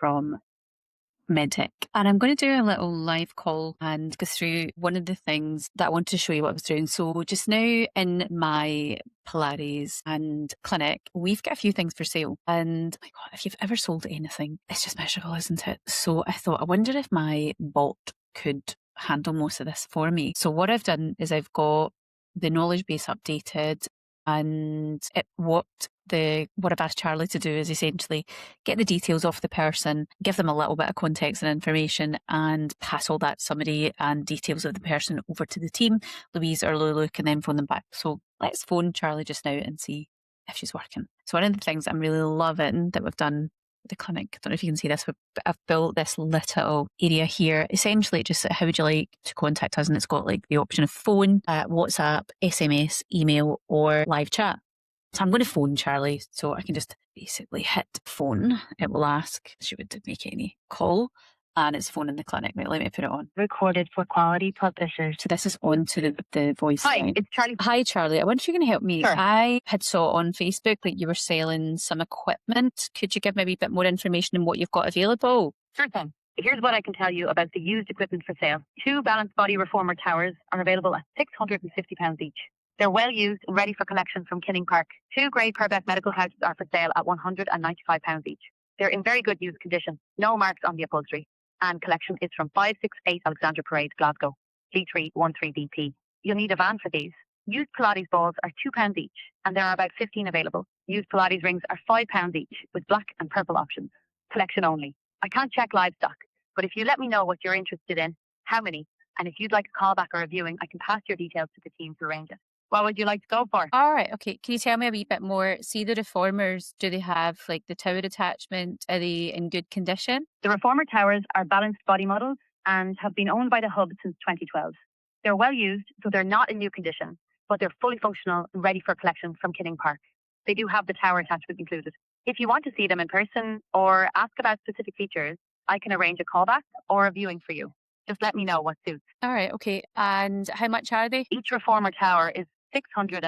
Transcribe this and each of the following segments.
from medtech. And I'm going to do a little live call and go through one of the things that I wanted to show you what I was doing. So just now in my Pilates and clinic, we've got a few things for sale. And my God, if you've ever sold anything, it's just miserable, isn't it? So I thought, I wonder if my bot could handle most of this for me. So what I've done is I've got the knowledge base updated, and what I've asked Charlie to do is essentially get the details off the person, give them a little bit of context and information, and pass all that summary and details of the person over to the team. Louise or Lulu can then phone them back. So let's phone Charlie just now and see if she's working. So one of the things I'm really loving that we've done at the clinic, I don't know if you can see this, but I've built this little area here. Essentially, just how would you like to contact us? And it's got like the option of phone, WhatsApp, SMS, email, or live chat. So I'm going to phone Charlie, so I can just basically hit phone. It will ask if she would make any call, and it's phone in the clinic. Right, let me put it on. Recorded for quality purposes. So this is on to the voice. Hi, line. it's Charlie. Hi, Charlie. I wonder if you can help me. Sure. I had saw on Facebook that you were selling some equipment. Could you give maybe a bit more information on what you've got available? Sure thing. Here's what I can tell you about the used equipment for sale. 2 balanced body reformer towers are available at £650 each. They're well used and ready for collection from Kinning Park. 2 grey Purbeck medical houses are for sale at £195 each. They're in very good used condition, no marks on the upholstery, and collection is from 568 Alexandra Parade, Glasgow, D313BP. You'll need a van for these. Used Pilates balls are £2 each, and there are about 15 available. Used Pilates rings are £5 each, with black and purple options. Collection only. I can't check live stock, but if you let me know what you're interested in, how many, and if you'd like a callback or a viewing, I can pass your details to the team to arrange it. What would you like to go for? All right, okay. Can you tell me a wee bit more? See the reformers, do they have like the tower attachment? Are they in good condition? The reformer towers are balanced body models and have been owned by the Hub since 2012. They're well used, so they're not in new condition, but they're fully functional and ready for collection from Kinning Park. They do have the tower attachment included. If you want to see them in person or ask about specific features, I can arrange a callback or a viewing for you. Just let me know what suits. All right, okay. And how much are they? Each reformer tower is £650.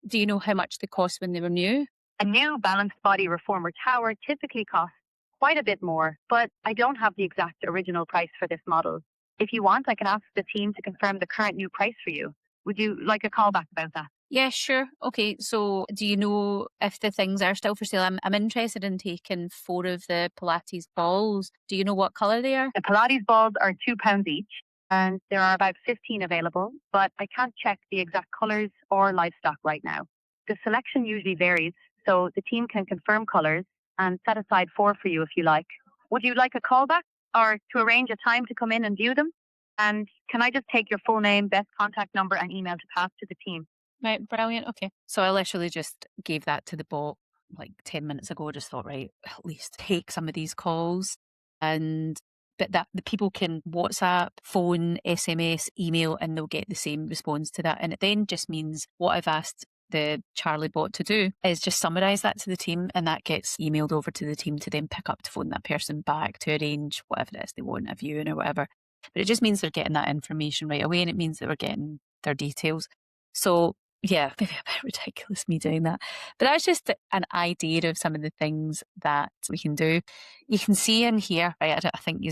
Do you know how much they cost when they were new? A new balanced body reformer tower typically costs quite a bit more, but I don't have the exact original price for this model. If you want, I can ask the team to confirm the current new price for you. Would you like a callback about that? Yeah, sure. Okay, so do you know if the things are still for sale? I'm interested in taking 4 of the Pilates balls. Do you know what colour they are? The Pilates balls are £2 each, and there are about 15 available, but I can't check the exact colours or live stock right now. The selection usually varies, so the team can confirm colours and set aside 4 for you if you like. Would you like a callback or to arrange a time to come in and view them? And can I just take your full name, best contact number and email to pass to the team? Right, brilliant. Okay. So I literally just gave that to the bot like 10 minutes ago. Just thought, right, at least take some of these calls. But that the people can WhatsApp, phone, SMS, email, and they'll get the same response to that. And it then just means what I've asked the Charlie bot to do is just summarize that to the team, and that gets emailed over to the team to then pick up to phone that person back to arrange whatever it is they want, a viewing or whatever. But it just means they're getting that information right away, and it means that we're getting their details. So yeah, maybe a bit ridiculous me doing that. But that's just an idea of some of the things that we can do. You can see in here, right, I think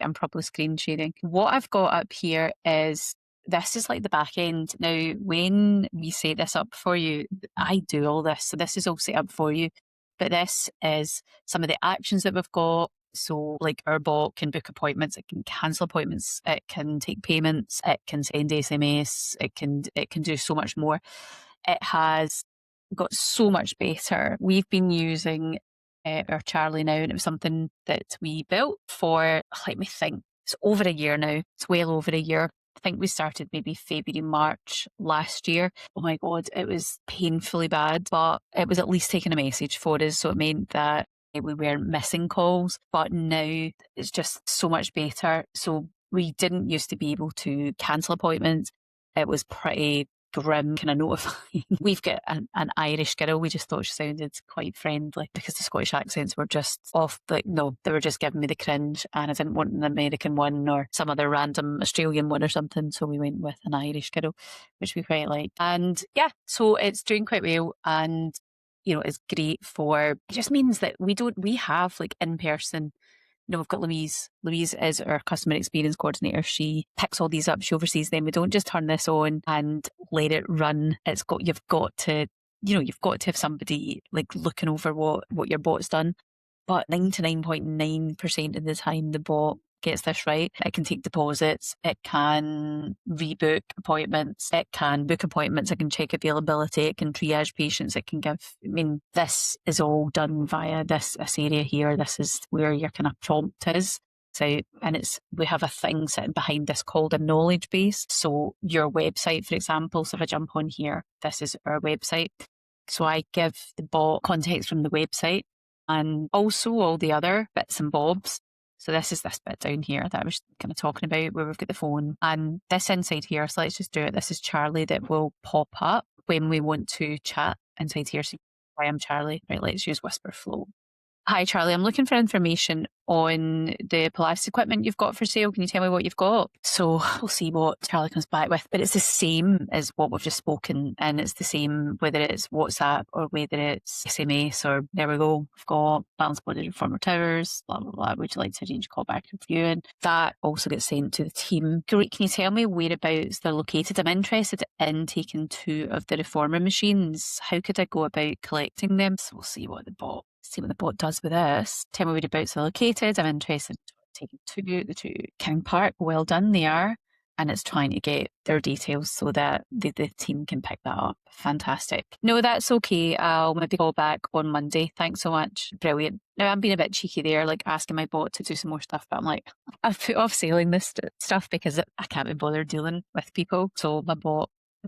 I'm probably screen sharing. What I've got up here is, this is like the back end. Now, when we set this up for you, I do all this. So this is all set up for you. But this is some of the actions that we've got. So like our bot can book appointments, it can cancel appointments, it can take payments, it can send SMS, it can do so much more. It has got so much better. We've been using our Charlie now, and it was something that we built for, let me think, it's over a year now. It's well over a year. I think we started maybe February, March last year. Oh my God, it was painfully bad, but it was at least taking a message for us. So it meant that we weren't missing calls, but now it's just so much better. So we didn't used to be able to cancel appointments. It was pretty grim, kind of notifying. We've got an Irish girl. We just thought she sounded quite friendly because the Scottish accents were just off. Like, no, they were just giving me the cringe, and I didn't want an American one or some other random Australian one or something. So we went with an Irish girl, which we quite like. And yeah, so it's doing quite well. And is great for, it just means that we have like in person. We've got Louise. Louise is our customer experience coordinator. She picks all these up, she oversees them. We don't just turn this on and let it run. You've got to, you've got to have somebody like looking over what your bot's done. But 99.9% of the time, the bot gets this right. It can take deposits. It can rebook appointments. It can book appointments. It can check availability. It can triage patients. It can this is all done via this area here. This is where your kind of prompt is. So, and we have a thing sitting behind this called a knowledge base. So your website, for example, so if I jump on here, this is our website. So I give the bot context from the website and also all the other bits and bobs. So this is this bit down here that I was kind of talking about where we've got the phone and this inside here. So let's just do it. This is Charlie that will pop up when we want to chat inside here. So I am Charlie. Right, let's use Whisper Flow. Hi, Charlie. I'm looking for information on the Pilates equipment you've got for sale. Can you tell me what you've got? So we'll see what Charlie comes back with. But it's the same as what we've just spoken. And it's the same whether it's WhatsApp or whether it's SMS or there we go. We've got Balance Body Reformer Towers, blah, blah, blah. Would you like to arrange a call back and viewing? That also gets sent to the team. Great. Can you tell me whereabouts they're located? I'm interested in taking 2 of the reformer machines. How could I go about collecting them? So we'll see what the bot does with this. Tell me whereabouts they're located. I'm interested in taking the two King Park. Well done, they are. And it's trying to get their details so that the team can pick that up. Fantastic. No, that's okay. I'll maybe call back on Monday. Thanks so much. Brilliant. Now, I'm being a bit cheeky there, like asking my bot to do some more stuff, but I'm like, I've put off selling this stuff because I can't be bothered dealing with people. So the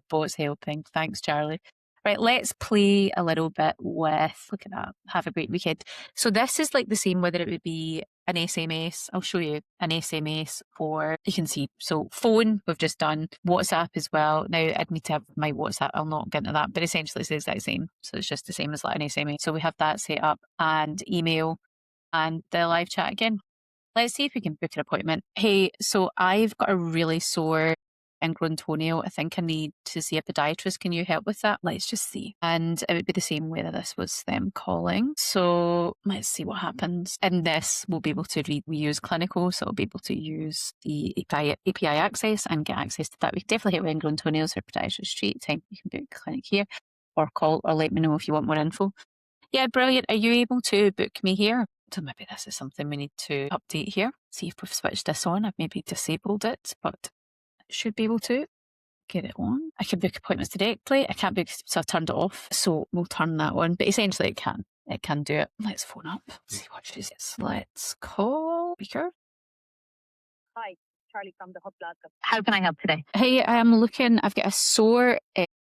bot's helping. Thanks, Charlie. Right, let's play a little bit with, look at that, have a great weekend. So this is like the same, whether it would be an SMS, I'll show you an SMS for, you can see, so phone, we've just done, WhatsApp as well. Now I'd need to have my WhatsApp, I'll not get into that, but essentially it's the exact same. So it's just the same as like an SMS. So we have that set up and email and the live chat again. Let's see if we can book an appointment. Hey, so I've got a really sore ingrown toenail. I think I need to see a podiatrist. Can you help with that? Let's just see. And it would be the same whether this was them calling. So let's see what happens. And this we'll be able to we use clinical, so we'll be able to use the API access and get access to that. We can definitely help with ingrown toenails or podiatrist treat time. You can book clinic here or call or let me know if you want more info. Yeah, brilliant. Are you able to book me here? So maybe this is something we need to update here. See if we've switched this on. I've maybe disabled it, but should be able to get it on. I can book appointments directly. I can't book, so I've turned it off. So we'll turn that on. But essentially it can. It can do it. Let's phone up. See what she says. Let's call speaker. Hi, Charlie from the Hub Glasgow. How can I help today? Hey, I'm looking. I've got a sore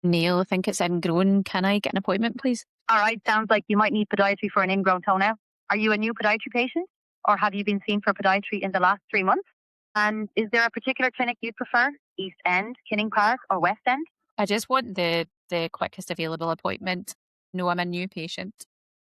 nail. I think it's ingrown. Can I get an appointment, please? All right, sounds like you might need podiatry for an ingrown toenail. Are you a new podiatry patient? Or have you been seen for podiatry in the last 3 months? And is there a particular clinic you'd prefer? East End, Kinning Park, or West End? I just want the quickest available appointment. No, I'm a new patient.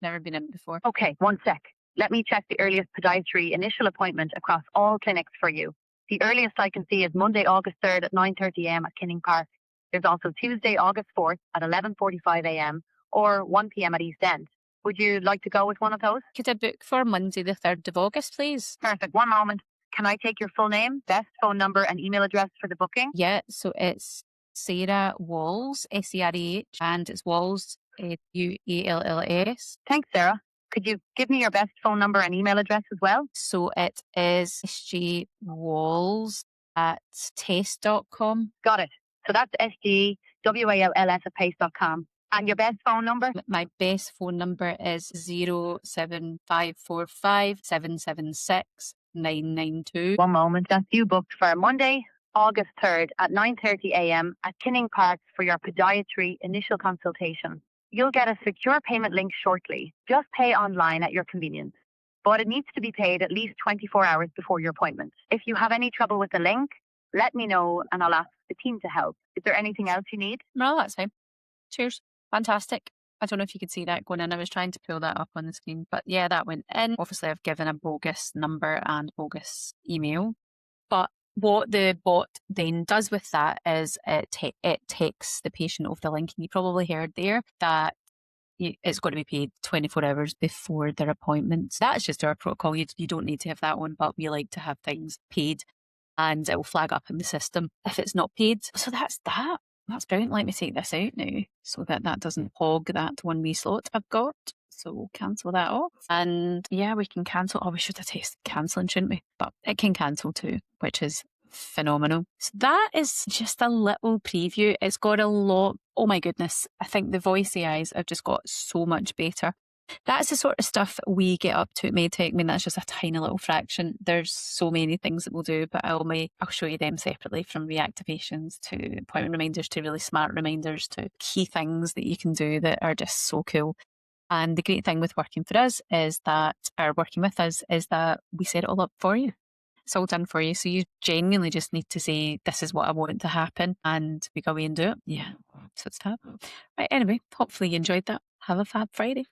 Never been in before. Okay, 1 sec. Let me check the earliest podiatry initial appointment across all clinics for you. The earliest I can see is Monday, August 3rd at 9:30 a.m. at Kinning Park. There's also Tuesday, August 4th at 11:45 a.m. or 1 p.m. at East End. Would you like to go with one of those? Could I book for Monday the 3rd of August, please? Perfect. One moment. Can I take your full name, best phone number, and email address for the booking? Yeah, so it's Sarah Walls, SERAH, and it's Walls, WALLS. Thanks, Sarah. Could you give me your best phone number and email address as well? So it is sjwalls@test.com. Got it. So that's SGWALS@pace.com. And your best phone number? My best phone number is 07545 776 992. One moment. That's you booked for Monday, August 3rd at 9:30 a.m. at Kinning Park for your podiatry initial consultation. You'll get a secure payment link shortly. Just pay online at your convenience. But it needs to be paid at least 24 hours before your appointment. If you have any trouble with the link, let me know and I'll ask the team to help. Is there anything else you need? No, that's fine. Cheers. Fantastic. I don't know if you could see that going in. I was trying to pull that up on the screen, but yeah, that went in. Obviously, I've given a bogus number and bogus email. But what the bot then does with that is it takes the patient off the link. And you probably heard there that it's got to be paid 24 hours before their appointment. That's just our protocol. You don't need to have that one, but we like to have things paid and it will flag up in the system if it's not paid. So that's that. That's brilliant. Let me take this out now so that that doesn't hog that one wee slot I've got. So we'll cancel that off. And yeah, we can cancel. Oh, we should have tasted cancelling, shouldn't we? But it can cancel too, which is phenomenal. So that is just a little preview. It's got a lot. Oh my goodness. I think the voice AIs have just got so much better. That's the sort of stuff we get up to at Maytech. I mean, that's just a tiny little fraction. There's so many things that we'll do, but I'll show you them separately, from reactivations to appointment reminders to really smart reminders to key things that you can do that are just so cool. And the great thing with working for us is that, or working with us, is that we set it all up for you. It's all done for you. So you genuinely just need to say, this is what I want to happen, and we go away and do it. Yeah. So it's fab. Right. Anyway, hopefully you enjoyed that. Have a fab Friday.